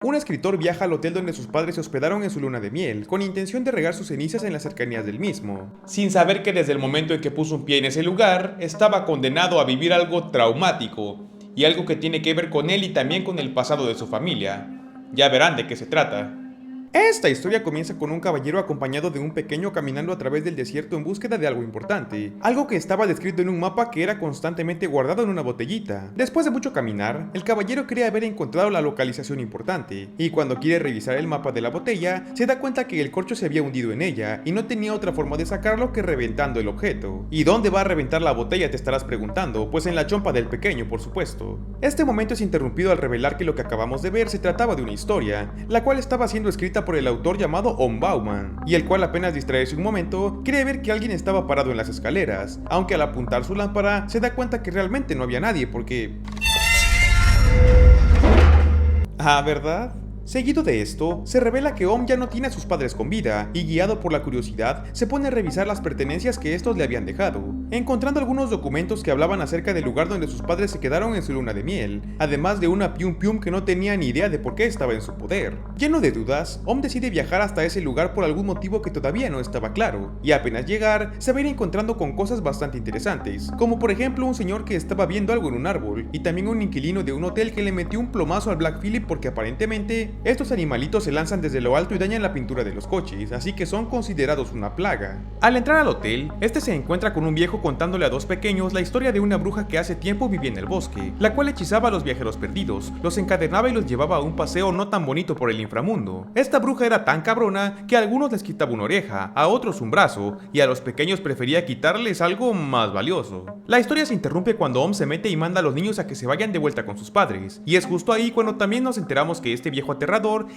Un escritor viaja al hotel donde sus padres se hospedaron en su luna de miel, con intención de regar sus cenizas en las cercanías del mismo, sin saber que desde el momento en que puso un pie en ese lugar, estaba condenado a vivir algo traumático, y algo que tiene que ver con él y también con el pasado de su familia. Ya verán de qué se trata. Esta historia comienza con un caballero acompañado de un pequeño caminando a través del desierto en búsqueda de algo importante, algo que estaba descrito en un mapa que era constantemente guardado en una botellita. Después de mucho caminar, el caballero cree haber encontrado la localización importante, y cuando quiere revisar el mapa de la botella, se da cuenta que el corcho se había hundido en ella y no tenía otra forma de sacarlo que reventando el objeto. ¿Y dónde va a reventar la botella?, te estarás preguntando, pues en la chompa del pequeño, por supuesto. Este momento es interrumpido al revelar que lo que acabamos de ver se trataba de una historia, la cual estaba siendo escrita por el autor llamado Om Bauman, y el cual apenas distraerse un momento, cree ver que alguien estaba parado en las escaleras, aunque al apuntar su lámpara se da cuenta que realmente no había nadie porque... Ah, ¿verdad? Seguido de esto, se revela que Om ya no tiene a sus padres con vida, y guiado por la curiosidad, se pone a revisar las pertenencias que estos le habían dejado, encontrando algunos documentos que hablaban acerca del lugar donde sus padres se quedaron en su luna de miel, además de una Pium Pium que no tenía ni idea de por qué estaba en su poder. Lleno de dudas, Om decide viajar hasta ese lugar por algún motivo que todavía no estaba claro, y apenas llegar, se va a ir encontrando con cosas bastante interesantes, como por ejemplo un señor que estaba viendo algo en un árbol, y también un inquilino de un hotel que le metió un plomazo al Black Phillip porque aparentemente estos animalitos se lanzan desde lo alto y dañan la pintura de los coches, así que son considerados una plaga. Al entrar al hotel, este se encuentra con un viejo contándole a dos pequeños la historia de una bruja que hace tiempo vivía en el bosque, la cual hechizaba a los viajeros perdidos, los encadenaba y los llevaba a un paseo no tan bonito por el inframundo. Esta bruja era tan cabrona que a algunos les quitaba una oreja, a otros un brazo, y a los pequeños prefería quitarles algo más valioso. La historia se interrumpe cuando Om se mete y manda a los niños a que se vayan de vuelta con sus padres, y es justo ahí cuando también nos enteramos que este viejo aterrador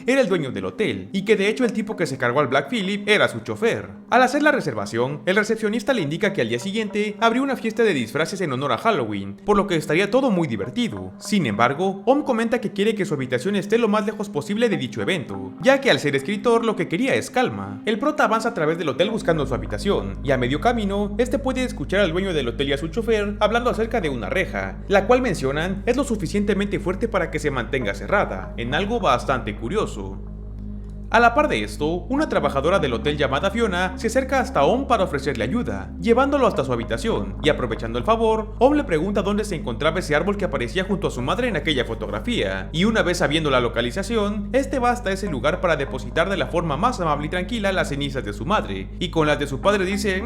era el dueño del hotel, y que de hecho el tipo que se cargó al Black Phillip era su chofer. Al hacer la reservación, el recepcionista le indica que al día siguiente abrió una fiesta de disfraces en honor a Halloween, por lo que estaría todo muy divertido. Sin embargo, Om comenta que quiere que su habitación esté lo más lejos posible de dicho evento, ya que al ser escritor lo que quería es calma. El prota avanza a través del hotel buscando su habitación, y a medio camino, este puede escuchar al dueño del hotel y a su chofer hablando acerca de una reja, la cual mencionan es lo suficientemente fuerte para que se mantenga cerrada, en algo bastante curioso. A la par de esto, una trabajadora del hotel llamada Fiona se acerca hasta Om para ofrecerle ayuda, llevándolo hasta su habitación, y aprovechando el favor, Om le pregunta dónde se encontraba ese árbol que aparecía junto a su madre en aquella fotografía, y una vez sabiendo la localización, este va hasta ese lugar para depositar de la forma más amable y tranquila las cenizas de su madre, y con las de su padre dice,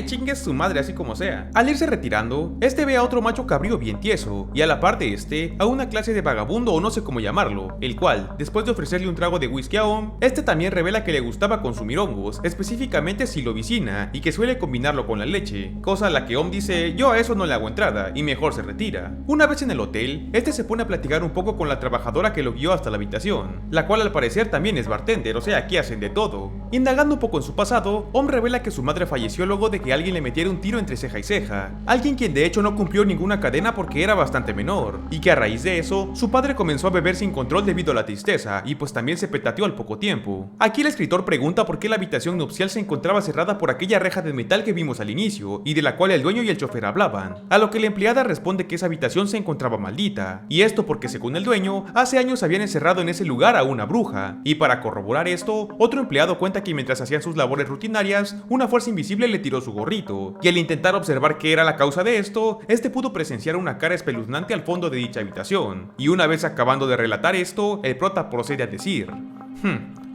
chingue su madre así como sea. Al irse retirando, este ve a otro macho cabrío bien tieso, y a la par de este, a una clase de vagabundo o no sé cómo llamarlo, el cual, después de ofrecerle un trago de whisky a Om, este también revela que le gustaba consumir hongos, específicamente psilocibina, y que suele combinarlo con la leche, cosa a la que Om dice, yo a eso no le hago entrada, y mejor se retira. Una vez en el hotel, este se pone a platicar un poco con la trabajadora que lo guió hasta la habitación, la cual al parecer también es bartender, o sea, aquí hacen de todo. Indagando un poco en su pasado, Om revela que su madre falleció luego de que alguien le metiera un tiro entre ceja y ceja, alguien quien de hecho no cumplió ninguna cadena porque era bastante menor, y que a raíz de eso, su padre comenzó a beber sin control debido a la tristeza, y pues también se petateó al poco tiempo. Aquí el escritor pregunta por qué la habitación nupcial se encontraba cerrada por aquella reja de metal que vimos al inicio, y de la cual el dueño y el chofer hablaban, a lo que la empleada responde que esa habitación se encontraba maldita, y esto porque según el dueño, hace años habían encerrado en ese lugar a una bruja, y para corroborar esto, otro empleado cuenta que mientras hacían sus labores rutinarias, una fuerza invisible le tiró su gorrito, y al intentar observar qué era la causa de esto, este pudo presenciar una cara espeluznante al fondo de dicha habitación, y una vez acabando de relatar esto, el prota procede a decir,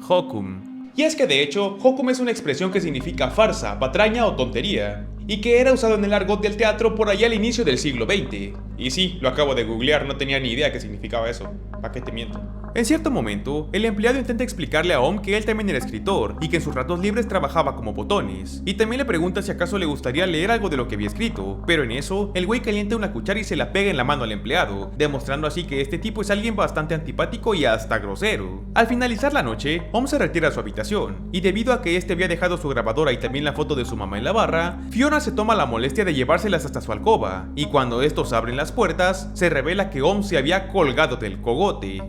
Hokum. Y es que de hecho, Hokum es una expresión que significa farsa, patraña o tontería, y que era usado en el argot del teatro por allá al inicio del siglo XX. Y sí, lo acabo de googlear, no tenía ni idea qué significaba eso. ¿Para qué te miento? En cierto momento, el empleado intenta explicarle a Om que él también era escritor y que en sus ratos libres trabajaba como botones, y también le pregunta si acaso le gustaría leer algo de lo que había escrito, pero en eso, el güey calienta una cuchara y se la pega en la mano al empleado, demostrando así que este tipo es alguien bastante antipático y hasta grosero. Al finalizar la noche, Om se retira a su habitación, y debido a que este había dejado su grabadora y también la foto de su mamá en la barra, Fiona se toma la molestia de llevárselas hasta su alcoba, y cuando estos abren las puertas, se revela que Om se había colgado del cogote.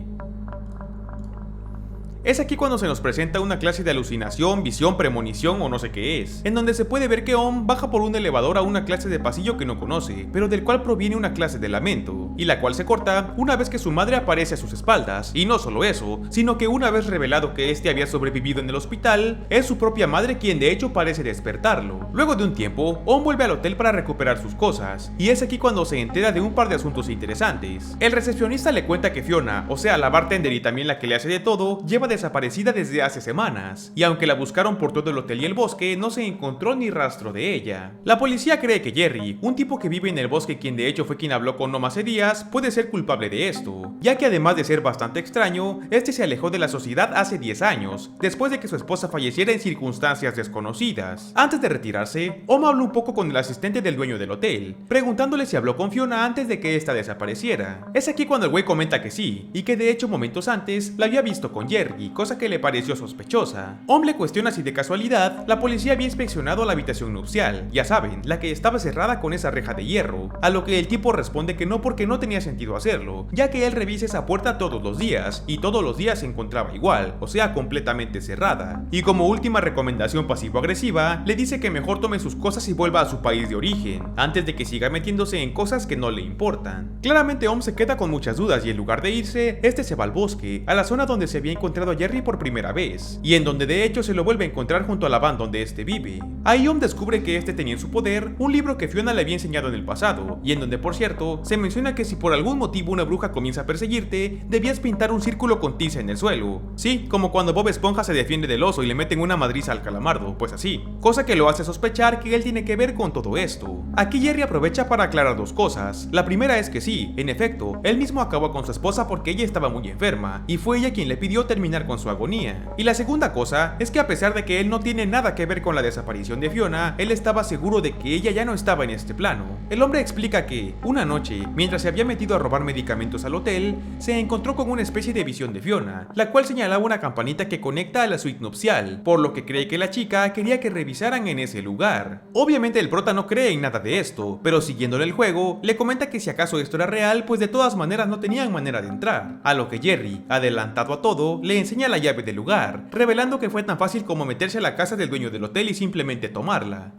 Es aquí cuando se nos presenta una clase de alucinación, visión, premonición o no sé qué es, en donde se puede ver que Om baja por un elevador a una clase de pasillo que no conoce, pero del cual proviene una clase de lamento, y la cual se corta una vez que su madre aparece a sus espaldas, y no solo eso, sino que una vez revelado que este había sobrevivido en el hospital, es su propia madre quien de hecho parece despertarlo. Luego de un tiempo, Om vuelve al hotel para recuperar sus cosas, y es aquí cuando se entera de un par de asuntos interesantes. El recepcionista le cuenta que Fiona, o sea la bartender y también la que le hace de todo, lleva desaparecida desde hace semanas, y aunque la buscaron por todo el hotel y el bosque, no se encontró ni rastro de ella. La policía cree que Jerry, un tipo que vive en el bosque quien de hecho fue quien habló con Om hace días, puede ser culpable de esto, ya que además de ser bastante extraño, este se alejó de la sociedad hace 10 años, después de que su esposa falleciera en circunstancias desconocidas. Antes de retirarse, Om habló un poco con el asistente del dueño del hotel, preguntándole si habló con Fiona antes de que esta desapareciera. Es aquí cuando el güey comenta que sí, y que de hecho momentos antes la había visto con Jerry, cosa que le pareció sospechosa. Om le cuestiona si de casualidad la policía había inspeccionado la habitación nupcial, ya saben, la que estaba cerrada con esa reja de hierro, a lo que el tipo responde que no porque no tenía sentido hacerlo, ya que él revisa esa puerta todos los días, y todos los días se encontraba igual, o sea completamente cerrada. Y como última recomendación pasivo-agresiva, le dice que mejor tome sus cosas y vuelva a su país de origen, antes de que siga metiéndose en cosas que no le importan. Claramente Om se queda con muchas dudas y en lugar de irse, este se va al bosque, a la zona donde se había encontrado a Jerry por primera vez, y en donde de hecho se lo vuelve a encontrar junto a la van donde este vive. Ahí Om descubre que este tenía en su poder un libro que Fiona le había enseñado en el pasado, y en donde por cierto, se menciona que si por algún motivo una bruja comienza a perseguirte, debías pintar un círculo con tiza en el suelo. Sí, como cuando Bob Esponja se defiende del oso y le meten una madriza al calamardo, pues así. Cosa que lo hace sospechar que él tiene que ver con todo esto. Aquí Jerry aprovecha para aclarar dos cosas. La primera es que sí, en efecto, él mismo acabó con su esposa porque ella estaba muy enferma, y fue ella quien le pidió terminar con su agonía. Y la segunda cosa es que a pesar de que él no tiene nada que ver con la desaparición de Fiona, él estaba seguro de que ella ya no estaba en este plano. El hombre explica que, una noche, mientras se había metido a robar medicamentos al hotel, se encontró con una especie de visión de Fiona, la cual señalaba una campanita que conecta a la suite nupcial, por lo que cree que la chica quería que revisaran en ese lugar. Obviamente el prota no cree en nada de esto, pero siguiéndole el juego, le comenta que si acaso esto era real, pues de todas maneras no tenían manera de entrar, a lo que Jerry, adelantado a todo, le enseña la llave del lugar, revelando que fue tan fácil como meterse a la casa del dueño del hotel y simplemente tomarla.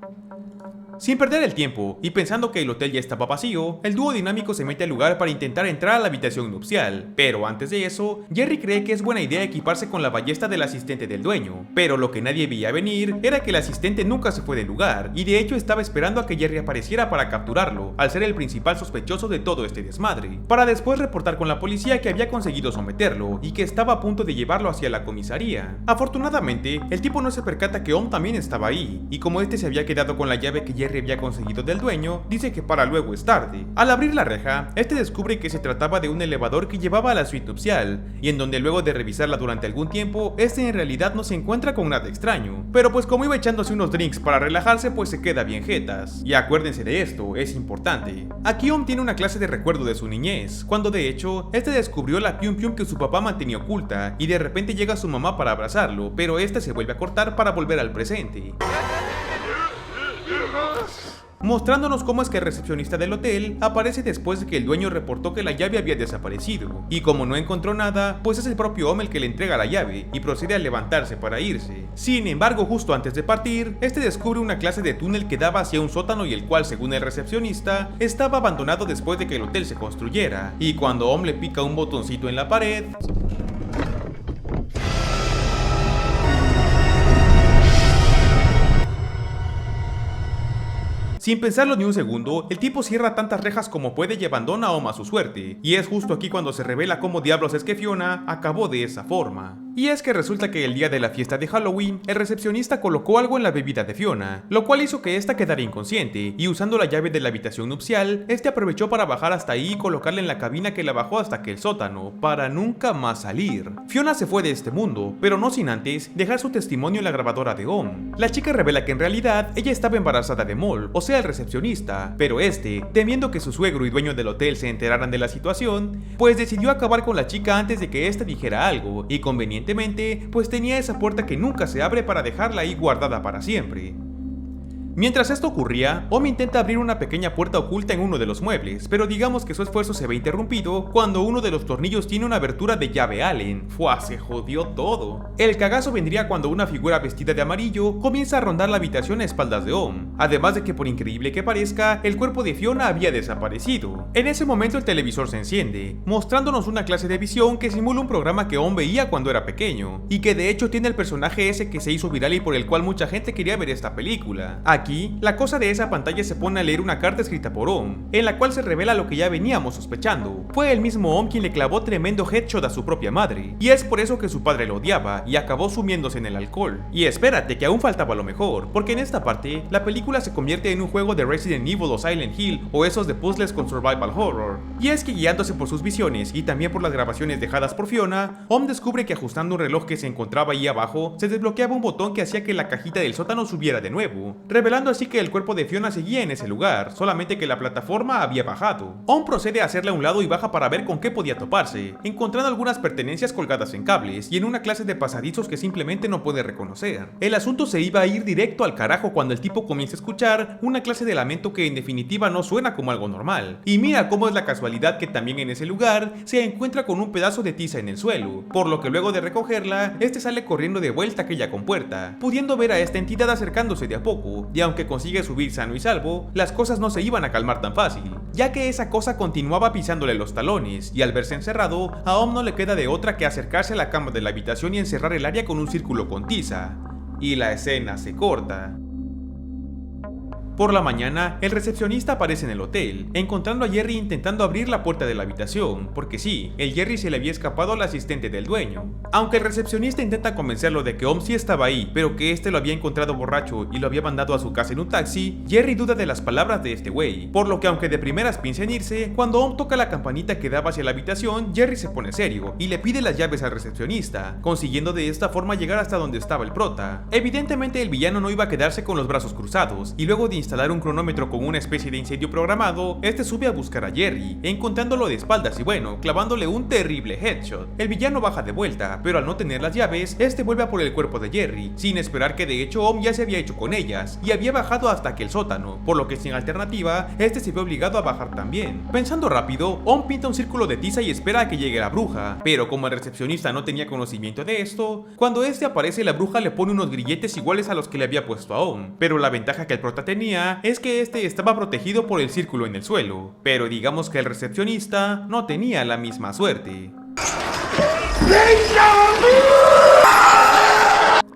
Sin perder el tiempo, y pensando que el hotel ya estaba vacío, el dúo dinámico se mete al lugar para intentar entrar a la habitación nupcial, pero antes de eso, Jerry cree que es buena idea equiparse con la ballesta del asistente del dueño, pero lo que nadie veía venir era que el asistente nunca se fue del lugar, y de hecho estaba esperando a que Jerry apareciera para capturarlo, al ser el principal sospechoso de todo este desmadre, para después reportar con la policía que había conseguido someterlo, y que estaba a punto de llevarlo hacia la comisaría. Afortunadamente, el tipo no se percata que Om también estaba ahí, y como este se había quedado con la llave que Jerry había conseguido del dueño, dice que para luego es tarde. Al abrir la reja, este descubre que se trataba de un elevador que llevaba a la suite nupcial, y en donde luego de revisarla durante algún tiempo, este en realidad no se encuentra con nada extraño. Pero pues como iba echándose unos drinks para relajarse, pues se queda bien jetas. Y acuérdense de esto, es importante. Aquí Om tiene una clase de recuerdo de su niñez, cuando de hecho, este descubrió la pium pium que su papá mantenía oculta, y de repente llega su mamá para abrazarlo, pero este se vuelve a cortar para volver al presente, mostrándonos cómo es que el recepcionista del hotel aparece después de que el dueño reportó que la llave había desaparecido, y como no encontró nada, pues es el propio Om el que le entrega la llave y procede a levantarse para irse. Sin embargo, justo antes de partir, este descubre una clase de túnel que daba hacia un sótano y el cual, según el recepcionista, estaba abandonado después de que el hotel se construyera, y cuando Om le pica un botoncito en la pared, sin pensarlo ni un segundo, el tipo cierra tantas rejas como puede y abandona a Om a su suerte, y es justo aquí cuando se revela cómo diablos es que Fiona acabó de esa forma. Y es que resulta que el día de la fiesta de Halloween, el recepcionista colocó algo en la bebida de Fiona, lo cual hizo que esta quedara inconsciente, y usando la llave de la habitación nupcial, este aprovechó para bajar hasta ahí y colocarla en la cabina que la bajó hasta aquel sótano, para nunca más salir. Fiona se fue de este mundo, pero no sin antes dejar su testimonio en la grabadora de Om. La chica revela que en realidad ella estaba embarazada de Mol, o sea el recepcionista, pero este, temiendo que su suegro y dueño del hotel se enteraran de la situación, pues decidió acabar con la chica antes de que ésta dijera algo, y convenientemente, pues tenía esa puerta que nunca se abre para dejarla ahí guardada para siempre. Mientras esto ocurría, Om intenta abrir una pequeña puerta oculta en uno de los muebles, pero digamos que su esfuerzo se ve interrumpido cuando uno de los tornillos tiene una abertura de llave Allen. ¡Fua! Se jodió todo. El cagazo vendría cuando una figura vestida de amarillo comienza a rondar la habitación a espaldas de Om, además de que por increíble que parezca, el cuerpo de Fiona había desaparecido. En ese momento el televisor se enciende, mostrándonos una clase de visión que simula un programa que Om veía cuando era pequeño, y que de hecho tiene el personaje ese que se hizo viral y por el cual mucha gente quería ver esta película. Aquí, la cosa de esa pantalla se pone a leer una carta escrita por Om, en la cual se revela lo que ya veníamos sospechando. Fue el mismo Om quien le clavó tremendo headshot a su propia madre, y es por eso que su padre lo odiaba y acabó sumiéndose en el alcohol. Y espérate que aún faltaba lo mejor, porque en esta parte, la película se convierte en un juego de Resident Evil o Silent Hill o esos de puzzles con survival horror. Y es que guiándose por sus visiones y también por las grabaciones dejadas por Fiona, Om descubre que ajustando un reloj que se encontraba ahí abajo, se desbloqueaba un botón que hacía que la cajita del sótano subiera de nuevo, revelando así que el cuerpo de Fiona seguía en ese lugar, solamente que la plataforma había bajado. Om procede a hacerle a un lado y baja para ver con qué podía toparse, encontrando algunas pertenencias colgadas en cables y en una clase de pasadizos que simplemente no puede reconocer. El asunto se iba a ir directo al carajo cuando el tipo comienza a escuchar una clase de lamento que en definitiva no suena como algo normal. Y mira cómo es la casualidad que también en ese lugar se encuentra con un pedazo de tiza en el suelo, por lo que luego de recogerla, este sale corriendo de vuelta a aquella compuerta, pudiendo ver a esta entidad acercándose de a poco, y aunque consigue subir sano y salvo, las cosas no se iban a calmar tan fácil, ya que esa cosa continuaba pisándole los talones, y al verse encerrado, a Om no le queda de otra que acercarse a la cama de la habitación y encerrar el área con un círculo con tiza. Y la escena se corta. Por la mañana, el recepcionista aparece en el hotel, encontrando a Jerry intentando abrir la puerta de la habitación, porque sí, el Jerry se le había escapado al asistente del dueño. Aunque el recepcionista intenta convencerlo de que Om sí estaba ahí, pero que este lo había encontrado borracho y lo había mandado a su casa en un taxi, Jerry duda de las palabras de este güey, por lo que aunque de primeras piensa en irse, cuando Om toca la campanita que daba hacia la habitación, Jerry se pone serio y le pide las llaves al recepcionista, consiguiendo de esta forma llegar hasta donde estaba el prota. Evidentemente el villano no iba a quedarse con los brazos cruzados, y luego de instalar un cronómetro con una especie de incendio programado, este sube a buscar a Jerry, encontrándolo de espaldas y bueno, clavándole un terrible headshot. El villano baja de vuelta, pero al no tener las llaves, este vuelve a por el cuerpo de Jerry, sin esperar que de hecho Om ya se había hecho con ellas, y había bajado hasta aquel sótano, por lo que sin alternativa, este se ve obligado a bajar también. Pensando rápido, Om pinta un círculo de tiza y espera a que llegue la bruja, pero como el recepcionista no tenía conocimiento de esto, cuando este aparece la bruja le pone unos grilletes iguales a los que le había puesto a Om, pero la ventaja que el prota tenía es que este estaba protegido por el círculo en el suelo, pero digamos que el recepcionista no tenía la misma suerte.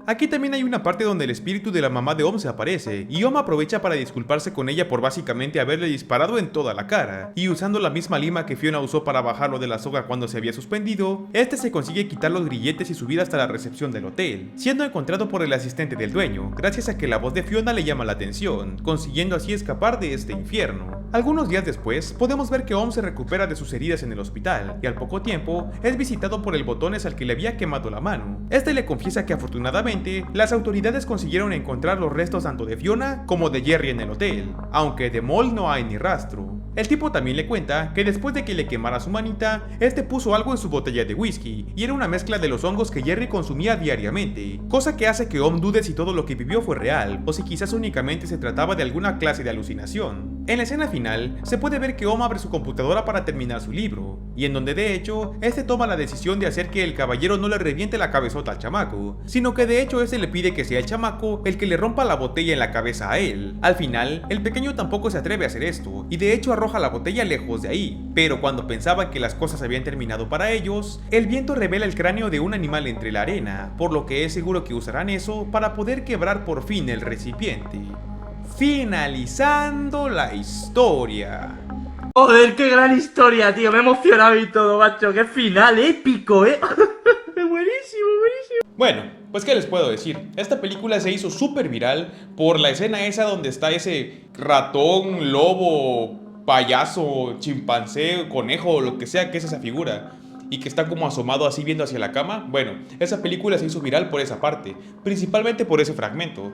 Aquí también hay una parte donde el espíritu de la mamá de Om se aparece, y Om aprovecha para disculparse con ella por básicamente haberle disparado en toda la cara, y usando la misma lima que Fiona usó para bajarlo de la soga cuando se había suspendido, este se consigue quitar los grilletes y subir hasta la recepción del hotel, siendo encontrado por el asistente del dueño, gracias a que la voz de Fiona le llama la atención, consiguiendo así escapar de este infierno. Algunos días después, podemos ver que Om se recupera de sus heridas en el hospital, y al poco tiempo, es visitado por el botones al que le había quemado la mano. Este le confiesa que afortunadamente, las autoridades consiguieron encontrar los restos tanto de Fiona como de Jerry en el hotel, aunque de Moll no hay ni rastro. El tipo también le cuenta que después de que le quemara su manita, este puso algo en su botella de whisky, y era una mezcla de los hongos que Jerry consumía diariamente, cosa que hace que Om dude si todo lo que vivió fue real, o si quizás únicamente se trataba de alguna clase de alucinación. En la escena final, se puede ver que Om abre su computadora para terminar su libro, y en donde de hecho, este toma la decisión de hacer que el caballero no le reviente la cabezota al chamaco, sino que de hecho este le pide que sea el chamaco el que le rompa la botella en la cabeza a él. Al final, el pequeño tampoco se atreve a hacer esto, y de hecho arroja la botella lejos de ahí, pero cuando pensaban que las cosas habían terminado para ellos, el viento revela el cráneo de un animal entre la arena, por lo que es seguro que usarán eso para poder quebrar por fin el recipiente. Finalizando la historia. Joder, qué gran historia, tío, me he emocionado y todo, macho, qué final épico, buenísimo, buenísimo. Bueno, pues qué les puedo decir, esta película se hizo súper viral por la escena esa donde está ese ratón, lobo, payaso, chimpancé, conejo o lo que sea que es esa figura y que está como asomado así viendo hacia la cama. Bueno, esa película se hizo viral por esa parte, principalmente por ese fragmento.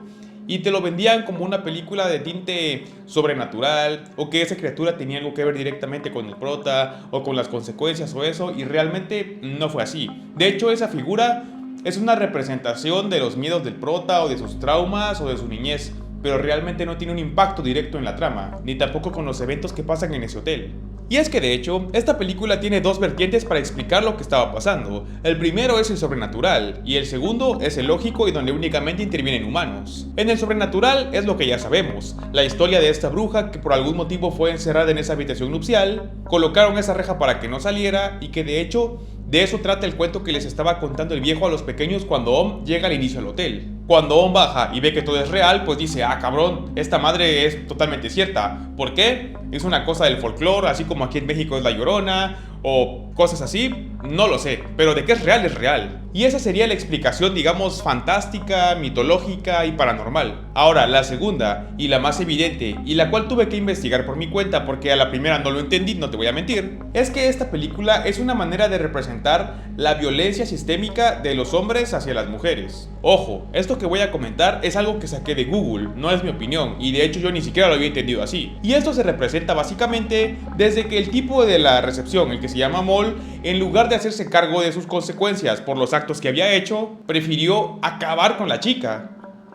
Y te lo vendían como una película de tinte sobrenatural, o que esa criatura tenía algo que ver directamente con el prota, o con las consecuencias o eso, y realmente no fue así. De hecho, esa figura es una representación de los miedos del prota, o de sus traumas, o de su niñez. pero realmente no tiene un impacto directo en la trama, ni tampoco con los eventos que pasan en ese hotel. Y es que de hecho, esta película tiene dos vertientes para explicar lo que estaba pasando. El primero es el sobrenatural, y el segundo es el lógico y donde únicamente intervienen humanos. En el sobrenatural es lo que ya sabemos, la historia de esta bruja que por algún motivo fue encerrada en esa habitación nupcial, colocaron esa reja para que no saliera y que de hecho, de eso trata el cuento que les estaba contando el viejo a los pequeños cuando Om llega al inicio al hotel. Cuando Om baja y ve que todo es real, pues dice, ah cabrón, esta madre es totalmente cierta. ¿Por qué? Es una cosa del folclore, así como aquí en México es la Llorona, o cosas así, no lo sé, pero de que es real. Y esa sería la explicación, digamos, fantástica, mitológica y paranormal. Ahora, la segunda, y la más evidente, y la cual tuve que investigar por mi cuenta porque a la primera no lo entendí, no te voy a mentir, es que esta película es una manera de representar la violencia sistémica de los hombres hacia las mujeres. Ojo, esto que voy a comentar es algo que saqué de Google, no es mi opinión, y de hecho yo ni siquiera lo había entendido así. Y esto se representa básicamente desde que el tipo de la recepción, el que se llama Moll, en lugar de hacerse cargo de sus consecuencias por los actos que había hecho, prefirió acabar con la chica.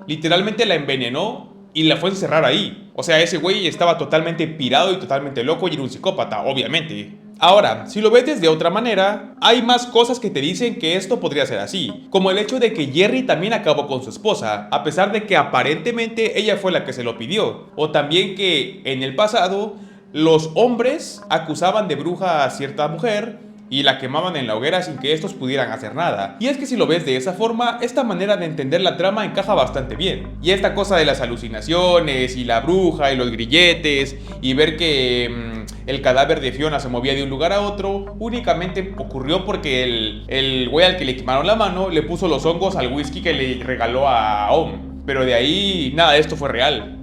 Literalmente la envenenó y la fue a encerrar ahí. O sea, ese güey estaba totalmente pirado y totalmente loco y era un psicópata, obviamente. Ahora, si lo ves desde otra manera, hay más cosas que te dicen que esto podría ser así, como el hecho de que Jerry también acabó con su esposa, a pesar de que aparentemente ella fue la que se lo pidió, o también que en el pasado los hombres acusaban de bruja a cierta mujer y la quemaban en la hoguera sin que estos pudieran hacer nada. Y es que si lo ves de esa forma, esta manera de entender la trama encaja bastante bien. Y esta cosa de las alucinaciones y la bruja y los grilletes y ver que el cadáver de Fiona se movía de un lugar a otro, únicamente ocurrió porque el güey al que le quemaron la mano le puso los hongos al whisky que le regaló a Om. Pero de ahí nada de esto fue real.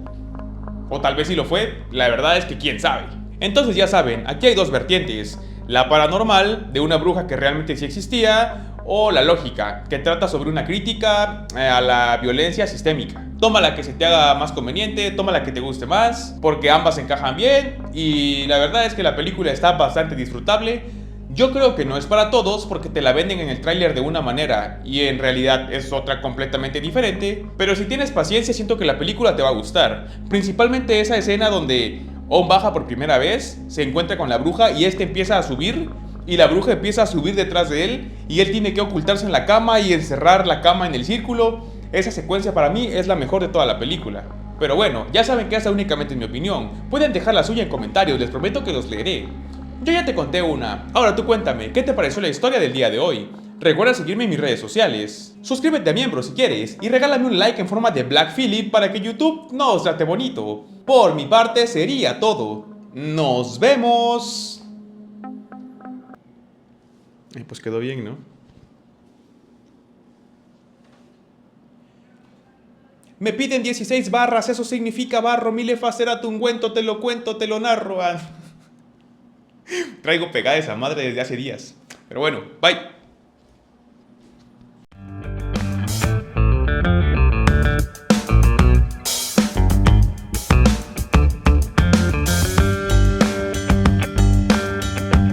O tal vez sí lo fue, la verdad es que quién sabe. Entonces ya saben, aquí hay dos vertientes. La paranormal, de una bruja que realmente sí existía, o la lógica, que trata sobre una crítica a la violencia sistémica. Toma la que se te haga más conveniente, toma la que te guste más, porque ambas encajan bien, y la verdad es que la película está bastante disfrutable. Yo creo que no es para todos porque te la venden en el tráiler de una manera y en realidad es otra completamente diferente, pero si tienes paciencia siento que la película te va a gustar, principalmente esa escena donde Om baja por primera vez, se encuentra con la bruja y este empieza a subir y la bruja empieza a subir detrás de él y él tiene que ocultarse en la cama y encerrar la cama en el círculo. Esa secuencia para mí es la mejor de toda la película. Pero bueno, ya saben que esa únicamente es mi opinión, pueden dejar la suya en comentarios, les prometo que los leeré. Yo ya te conté una, ahora tú cuéntame, ¿qué te pareció la historia del día de hoy? Recuerda seguirme en mis redes sociales, suscríbete a miembro si quieres y regálame un like en forma de Black Phillip para que YouTube nos trate bonito. Por mi parte sería todo. ¡Nos vemos! Pues quedó bien, ¿no? Me piden 16 barras, eso significa barro, milefa será tu ungüento, te lo cuento, te lo narro. Traigo pegada esa madre desde hace días. Pero bueno, bye.